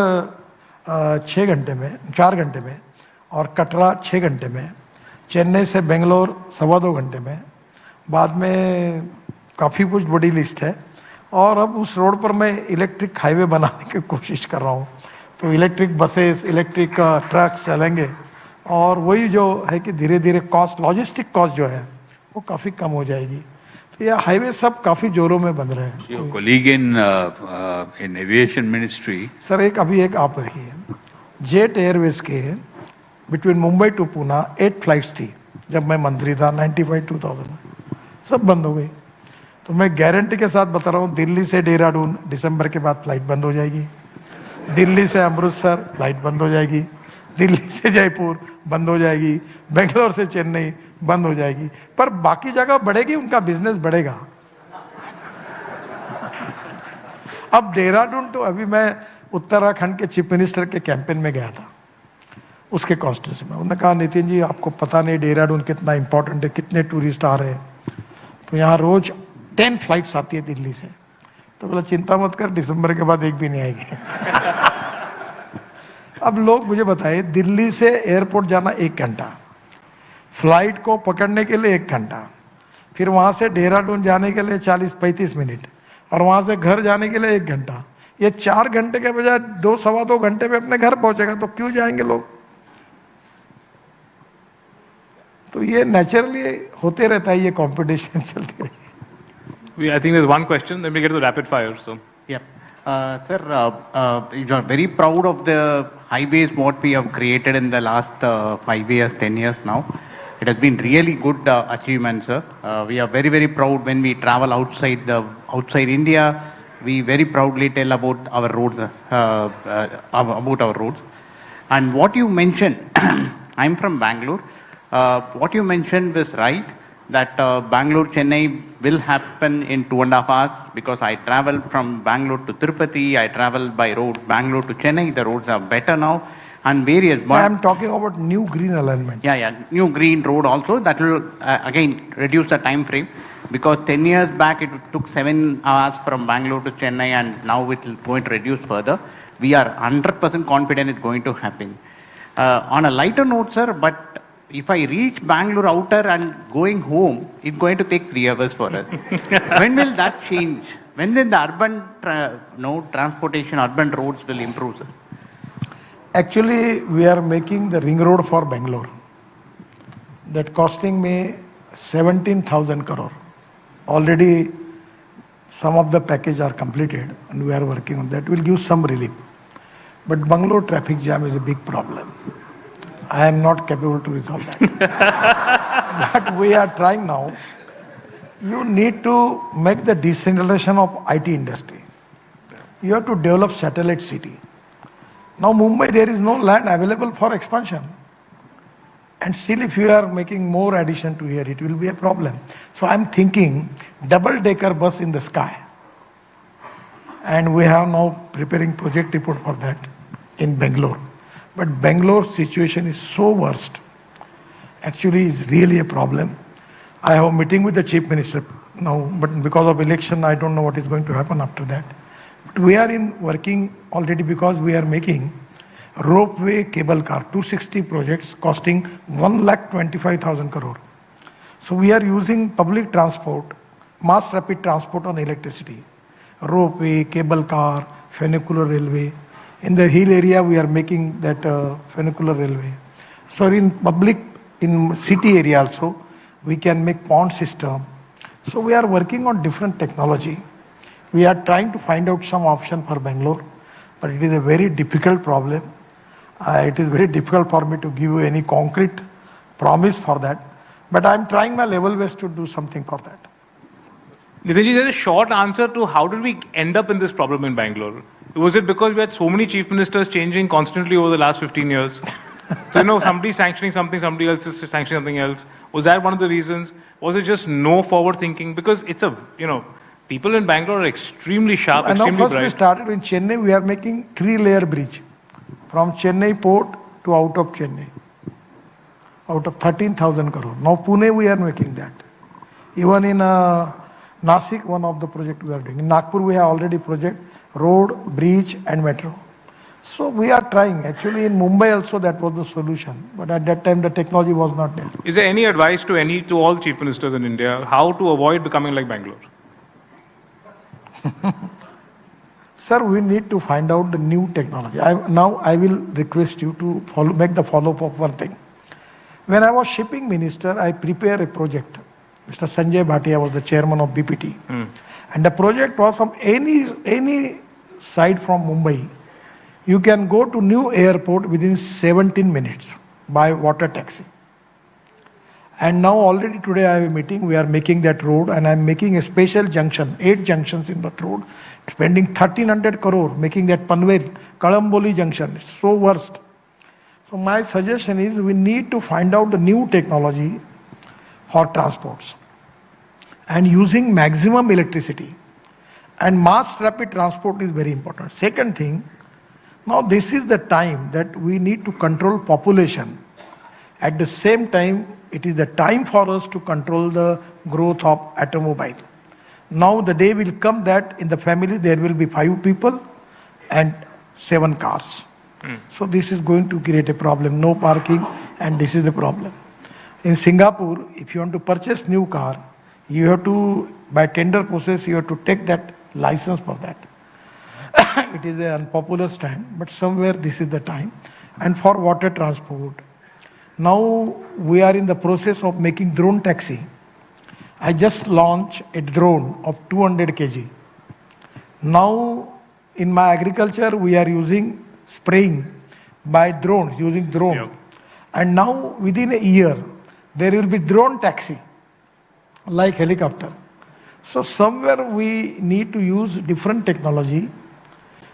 6 घंटे में, 4 घंटे में, और कटरा 6 घंटे में, चेन्नई से बेंगलोर 2.25 घंटे में। बाद में काफ़ी कुछ बड़ी लिस्ट है। और अब उस रोड पर मैं इलेक्ट्रिक हाईवे बनाने की कोशिश कर रहा हूँ, तो इलेक्ट्रिक बसेस, इलेक्ट्रिक ट्रक्स चलेंगे, और वही जो है कि धीरे धीरे कॉस्ट, लॉजिस्टिक कॉस्ट जो है वो काफ़ी कम हो जाएगी। तो ये हाईवे सब काफ़ी जोरों में बन रहे हैं। Your colleague in aviation ministry. Sir एक आप रही है, जेट एयरवेज के between Mumbai to Poona 8 flights थी जब मैं मंत्री था 95-2000 में, सब बंद हो गई। तो मैं गारंटी के साथ बता रहा हूँ, दिल्ली से देहरादून दिसंबर के बाद फ्लाइट बंद हो जाएगी, दिल्ली से अमृतसर फ्लाइट बंद हो जाएगी, दिल्ली से जयपुर बंद हो जाएगी, बेंगलोर से चेन्नई बंद हो जाएगी, पर बाकी जगह बढ़ेगी, उनका बिजनेस बढ़ेगा। अब देहरादून तो अभी मैं उत्तराखंड के चीफ मिनिस्टर के कैंपेन में गया था, उसके कॉन्स्टिट्यूंसी में। उन्होंने कहा, नितिन जी आपको पता नहीं देहरादून कितना इंपॉर्टेंट है, कितने टूरिस्ट आ रहे हैं। तो यहाँ रोज 10 फ्लाइट्स आती है दिल्ली से। तो बोला चिंता मत कर, दिसंबर के बाद एक भी नहीं आएगी। अब लोग मुझे बताइए, दिल्ली से एयरपोर्ट जाना 1 घंटा, फ्लाइट को पकड़ने के लिए 1 घंटा, फिर वहाँ से देहरादून जाने के लिए 40-35 मिनट, और वहाँ से घर जाने के लिए 1 घंटा। ये 4 घंटे के बजाय 2-2.25 घंटे में अपने घर पहुंचेगा, तो क्यों जाएंगे लोग? तो ये नेचुरली होते रहता है, ये कंपटीशन चलती रही। I think there's one question, then we get to the rapid fire. So. Yeah. Sir, you are very proud of the highways what we have created in the last 5 years, 10 years now. It has been really good achievement, sir. We are very, very proud when we travel outside India. We very proudly tell about our roads, And what you mentioned, I'm from Bangalore. What you mentioned was right, that Bangalore-Chennai will happen in 2.5 hours, because I travel from Bangalore to Tirupati, I travel by road Bangalore to Chennai, the roads are better now, and various. I am talking about new green alignment. Yeah, new green road also, that will again reduce the time frame, because 10 years back it took 7 hours from Bangalore to Chennai, and now it will going to reduce further. We are 100% confident it's going to happen. On a lighter note, sir, but if I reach Bangalore outer and going home, it's going to take 3 hours for us. When will that change? When will the urban transportation, urban roads will improve, sir? Actually, we are making the ring road for Bangalore. That costing me 17,000 crore. Already some of the package are completed and we are working on that. Will give some relief. But Bangalore traffic jam is a big problem. I am not capable to resolve that. But we are trying now. You need to make the decentralization of IT industry. You have to develop satellite city. Now Mumbai, there is no land available for expansion. And still if you are making more addition to here, it will be a problem. So I am thinking double-decker bus in the sky. And we have now preparing project report for that in Bangalore. But Bangalore situation is so worst. Actually, it's really a problem. I have a meeting with the chief minister now, but because of election, I don't know what is going to happen after that. But we are working already, because we are making ropeway, cable car, 260 projects costing 1,25,000 crore. So we are using public transport, mass rapid transport on electricity, ropeway, cable car, funicular railway. In the hill area, we are making that funicular railway. So in public, in city area also, we can make pond system. So we are working on different technology. We are trying to find out some option for Bangalore, but it is a very difficult problem. It is very difficult for me to give you any concrete promise for that. But I am trying my level best to do something for that. Nitinji, there's a short answer to how did we end up in this problem in Bangalore? Was it because we had so many chief ministers changing constantly over the last 15 years? So, somebody sanctioning something, somebody else is sanctioning something else. Was that one of the reasons? Was it just no forward thinking? Because it's people in Bangalore are extremely sharp, And now extremely first bright. we started in Chennai, we are making 3-layer bridge from Chennai port to out of Chennai, out of 13,000 crore. Now Pune we are making that. Even in Nasik, one of the project we are doing. In Nagpur we have already project, road, bridge and metro. So we are trying. Actually in Mumbai also that was the solution. But at that time the technology was not there. Is there any advice to all chief ministers in India how to avoid becoming like Bangalore? Sir, we need to find out the new technology. Now I will request you to make the follow-up of one thing. When I was shipping minister, I prepared a project. Mr. Sanjay Bhatia was the chairman of BPT. And the project was from any side from Mumbai. You can go to new airport within 17 minutes by water taxi. And now already today I have a meeting, we are making that road and I am making a special junction, 8 junctions in that road, spending 1,300 crore, making that Panvel, Kalamboli junction. It's so worst. So my suggestion is we need to find out the new technology for transports and using maximum electricity. And mass rapid transport is very important. Second thing, now this is the time that we need to control population. At the same time, it is the time for us to control the growth of automobile. Now the day will come that in the family there will be 5 people and 7 cars. So this is going to create a problem, no parking, and this is the problem. In Singapore, if you want to purchase new car, you have to, by tender process, you have to take that license for that. It is an unpopular stand, but somewhere this is the time. And for water transport, now we are in the process of making drone taxi. I just launched a drone of 200 kg. Now in my agriculture, we are using spraying by drones, using drone. Yep. And now within a year, there will be drone taxi, like helicopter. So somewhere we need to use different technology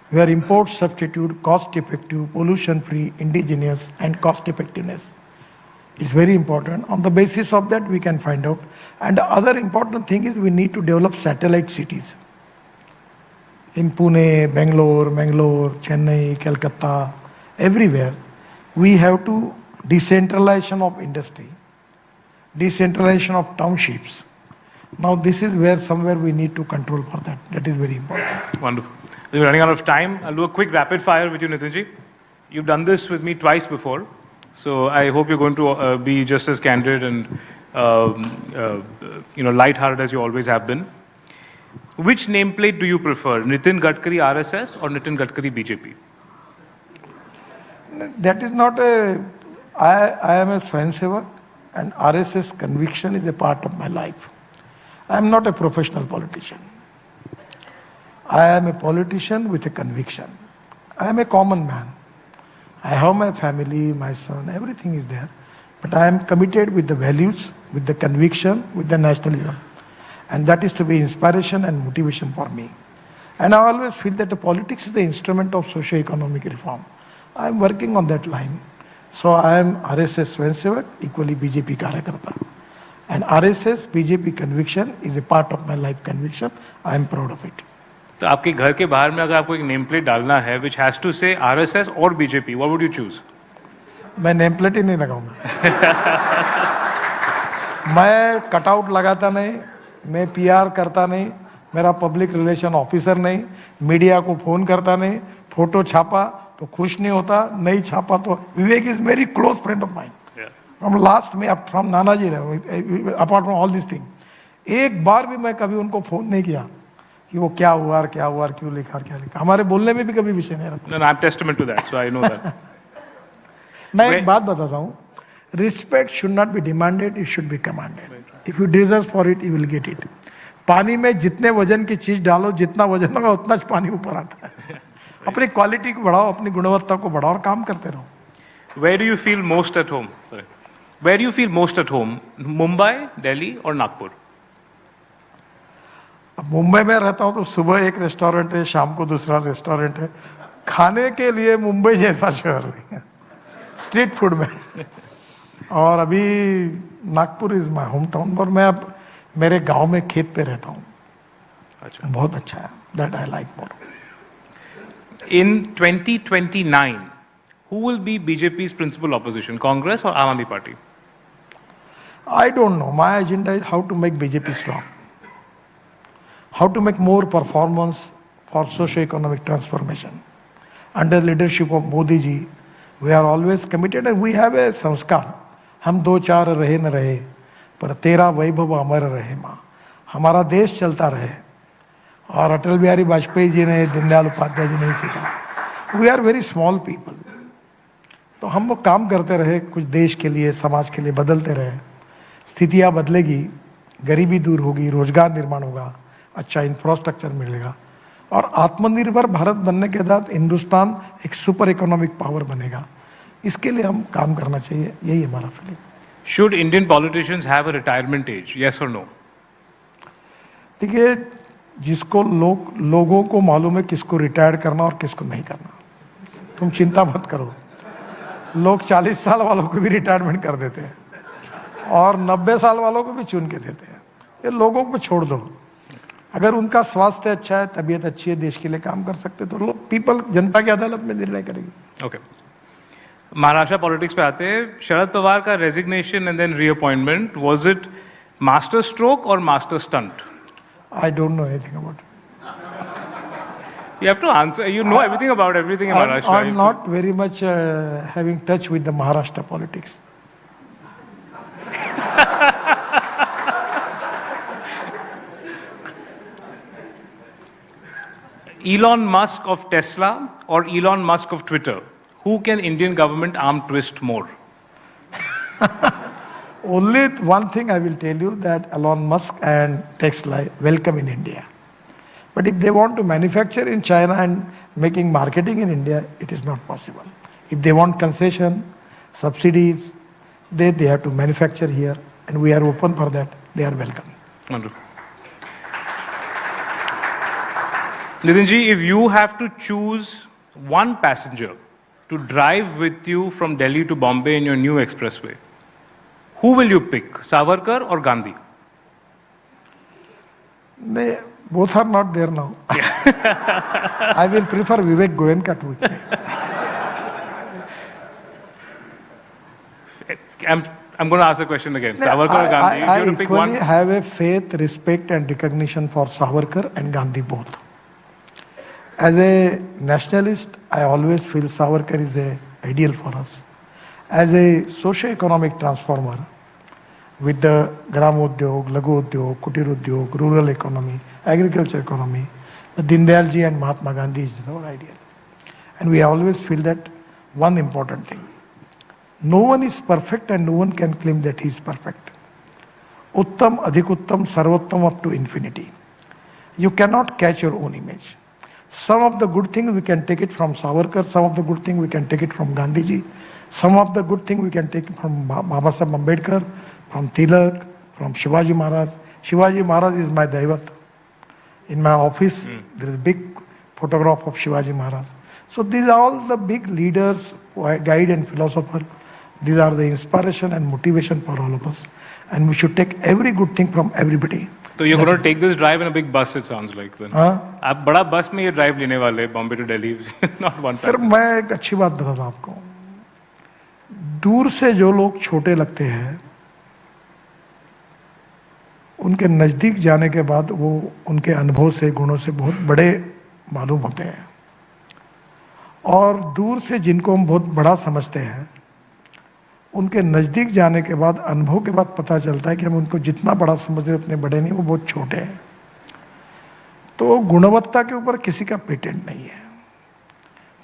where import substitute, cost effective, pollution free, indigenous and cost effectiveness. It's very important. On the basis of that, we can find out. And the other important thing is we need to develop satellite cities. In Pune, Bangalore, Chennai, Calcutta, everywhere, we have to decentralization of industry, decentralization of townships. Now this is where somewhere we need to control for that. That is very important. Wonderful. We're running out of time. I'll do a quick rapid fire with you, Nitinji. You've done this with me twice before. So I hope you're going to be just as candid and light-hearted as you always have been. Which nameplate do you prefer, Nitin Gadkari RSS or Nitin Gadkari BJP? That is not a. I am a Swayamsevak and RSS conviction is a part of my life. I am not a professional politician. I am a politician with a conviction. I am a common man. I have my family, my son, everything is there. But I am committed with the values, with the conviction, with the nationalism. And that is to be inspiration and motivation for me. And I always feel that the politics is the instrument of socio-economic reform. I am working on that line. So I am RSS Swayamsevak, equally BJP Karyakarta. And RSS, BJP conviction is a part of my life conviction. I am proud of it. तो आपके घर के बाहर में अगर आपको एक name plate डालना है which has to say RSS और BJP, what would you choose? मैं नेम प्लेट ही नहीं लगाऊंगा. मैं कटआउट लगाता नहीं, मैं PR करता नहीं, मेरा पब्लिक रिलेशन ऑफिसर नहीं, मीडिया को फोन करता नहीं, फोटो छापा तो खुश नहीं होता, नहीं छापा तो Vivek is very close friend of mind from last में, from Nana ji, apart from all this thing. एक बार भी मैं कभी उनको फोन नहीं किया कि वो क्या हुआ और क्या हुआ और क्यों लिखा और क्या लिखा। हमारे बोलने में भी कभी विषय नहीं रखते। No, I'm testament to that, so I know that. मैं एक बात बताता हूँ, respect should not be demanded, it should be commanded. If you deserve for it, you will get it. पानी में जितने वजन की चीज डालो, जितना वजन होगा उतना पानी ऊपर आता है। अपनी क्वालिटी को बढ़ाओ, अपनी गुणवत्ता को बढ़ाओ और काम करते रहो। Where do you feel most at home? Sorry. Where do you feel most at home? Mumbai, Delhi, or Nagpur? अब मुंबई में रहता हूँ तो सुबह एक रेस्टोरेंट है, शाम को दूसरा रेस्टोरेंट है। खाने के लिए मुंबई जैसा शहर नहीं है स्ट्रीट फूड में। और अभी Nagpur is my home town, और मैं अब मेरे गांव में खेत पे रहता हूँ। अच्छा। बहुत अच्छा है, that I like more. In 2029, who will be BJP's principal opposition, Congress or Aam Aadmi Party? I don't know. My agenda is how to make BJP strong, how to make more performance for socio-economic transformation. Under leadership of Modi ji, we are always committed and we have a sanskar. हम दो चार रहे न रहे, पर तेरा वैभव अमर रहे माँ। हमारा देश चलता रहे। और अटल बिहारी वाजपेयी जी ने, दीनदयाल उपाध्याय जी ने सीखा। We are very small people, तो हम वो काम करते रहे, कुछ देश के लिए, समाज के लिए बदलते रहे। स्थितियाँ बदलेगी, गरीबी दूर होगी, रोजगार निर्माण होगा, अच्छा इंफ्रास्ट्रक्चर मिलेगा, और आत्मनिर्भर भारत बनने के बाद हिंदुस्तान एक सुपर इकोनॉमिक पावर बनेगा। इसके लिए हम काम करना चाहिए, यही हमारा feeling. Should Indian politicians have a retirement age? Yes or no? देखिए, जिसको लोगों को मालूम है किसको रिटायर करना और किसको नहीं करना। तुम चिंता मत करो, लोग 40 साल वालों को भी रिटायरमेंट कर देते हैं और 90 साल वालों को भी चुन के देते हैं। ये लोगों को छोड़ दो, अगर उनका स्वास्थ्य अच्छा है, तबीयत अच्छी है, देश के लिए काम कर सकते, तो लोग, पीपल, जनता की अदालत में निर्णय करेगी। Okay. महाराष्ट्र पॉलिटिक्स पे आते हैं। शरद पवार का resignation and then reappointment, was it master stroke और master stunt? I don't know anything about it. You have to answer. You know everything about everything in Maharashtra. I'm not very much having touch with the Maharashtra politics. Elon Musk of Tesla or Elon Musk of Twitter? Who can Indian government arm twist more? Only one thing I will tell you, that Elon Musk and Tesla welcome in India. But if they want to manufacture in China and making marketing in India, it is not possible. If they want concession, subsidies, they have to manufacture here, and we are open for that. They are welcome. Wonderful. Nitin ji, if you have to choose one passenger to drive with you from Delhi to Bombay in your new expressway, who will you pick, Savarkar or Gandhi? They both are not there now. I will prefer Vivek Goenka to with me. I'm going to ask the question again. Savarkar or Gandhi? If you I have to pick equally one. have a faith, respect and recognition for Savarkar and Gandhi both. As a nationalist, I always feel Savarkar is an ideal for us. As a socio-economic transformer, with the Gram Udyog, Laghu Udyog, Kutir Udyog, rural economy, agriculture economy, the Dindayal ji and Mahatma Gandhi is our ideal. And we always feel that one important thing. No one is perfect and no one can claim that he is perfect. Uttam, Adhikuttam, Sarvottam up to infinity. You cannot catch your own image. Some of the good things we can take it from Savarkar, some of the good things we can take it from Gandhiji, some of the good things we can take it from Baba Sahib Ambedkar, from Tilak, from Shivaji Maharaj. Shivaji Maharaj is my Daivat. In my office, there is a big photograph of Shivaji Maharaj. So these are all the big leaders, guide and philosopher. These are the inspiration and motivation for all of us. And we should take every good thing from everybody. So you're going to take this drive in a big bus, it sounds like. Then. आप बड़ा बस में ये drive लेने वाले, Bombay to Delhi, not one sir, time. मैं एक अच्छी बात बताता हूँ आपको। दूर से जो लोग छोटे लगते हैं, उनके नजदीक जाने के बाद वो उनके अनुभव से, गुणों से बहुत बड़े मालूम होते हैं। और दूर से जिनको हम बहुत बड़ा समझते हैं, उनके नज़दीक जाने के बाद, अनुभव के बाद पता चलता है कि हम उनको जितना बड़ा समझ रहे उतने बड़े नहीं, वो बहुत छोटे हैं। तो गुणवत्ता के ऊपर किसी का पेटेंट नहीं है।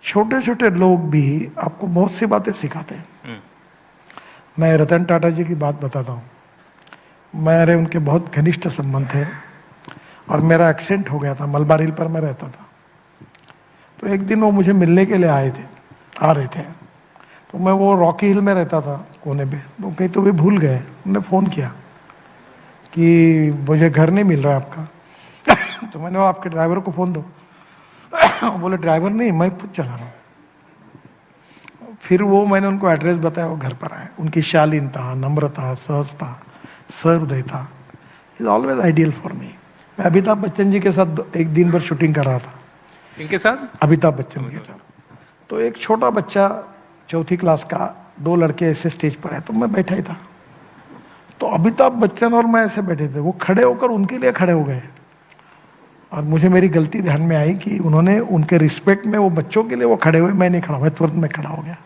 छोटे छोटे लोग भी आपको बहुत सी बातें सिखाते हैं। मैं रतन टाटा जी की बात बताता हूँ। मेरे उनके बहुत घनिष्ठ संबंध थे और मेरा एक्सेंट हो गया था, मलबार हिल पर मैं रहता था। तो एक दिन वो मुझे मिलने के लिए आ रहे थे। तो मैं वो रॉकी हिल में रहता था कोने पे, तो कहीं तो वे भूल गए। उन्होंने फ़ोन किया कि मुझे घर नहीं मिल रहा आपका। तो मैंने वो आपके ड्राइवर को फ़ोन दो। बोले ड्राइवर नहीं, मैं खुद चला रहा हूँ। फिर वो मैंने उनको एड्रेस बताया, वो घर पर आए। उनकी शालीनता, नम्रता, सहजता, सहृदयता is always ideal for me. मैं अमिताभ बच्चन जी के साथ एक दिन भर शूटिंग कर रहा था। इनके साथ? अमिताभ बच्चन के साथ। तो एक छोटा बच्चा 4th क्लास का, 2 लड़के ऐसे स्टेज पर है, तो मैं बैठा ही था। तो अमिताभ बच्चन और मैं ऐसे बैठे थे, वो खड़े होकर उनके लिए खड़े हो गए। और मुझे मेरी गलती ध्यान में आई कि उन्होंने उनके रिस्पेक्ट में वो बच्चों के लिए वो खड़े हुए, मैं नहीं खड़ा हुआ, तुरंत मैं खड़ा हो गया।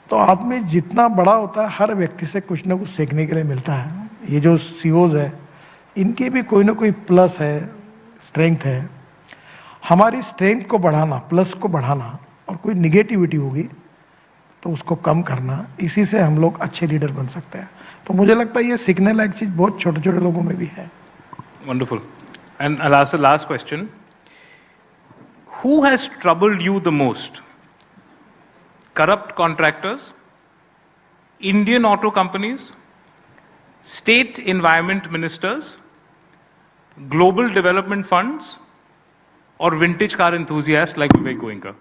तो आदमी जितना बड़ा होता है, हर व्यक्ति से कुछ ना कुछ सीखने के लिए मिलता है। ये जो सीओज है, इनके भी कोई ना कोई प्लस है, स्ट्रेंथ है। हमारी स्ट्रेंथ को बढ़ाना, प्लस को बढ़ाना, और कोई निगेटिविटी होगी तो उसको कम करना, इसी से हम लोग अच्छे लीडर बन सकते हैं। तो मुझे लगता है ये सीखने लायक चीज़ बहुत छोटे छोटे लोगों में भी है। Wonderful. And I'll ask the last question. Who has troubled you the most? Corrupt contractors, Indian auto companies, state environment ministers, global development funds, or vintage car enthusiasts like Vivek Goenka?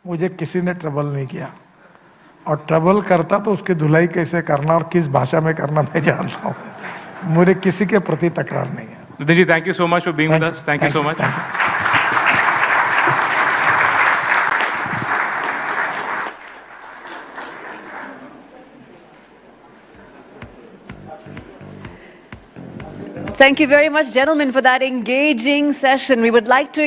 मुझे किसी ने trouble नहीं किया, और trouble करता तो उसकी धुलाई कैसे करना और किस भाषा में करना मैं जानता हूँ। मुझे किसी के प्रति तकरार नहीं है। Nitin ji, thank you so much for being with us. Thank you so much. Thank you very much, gentlemen, for that engaging session. We would like to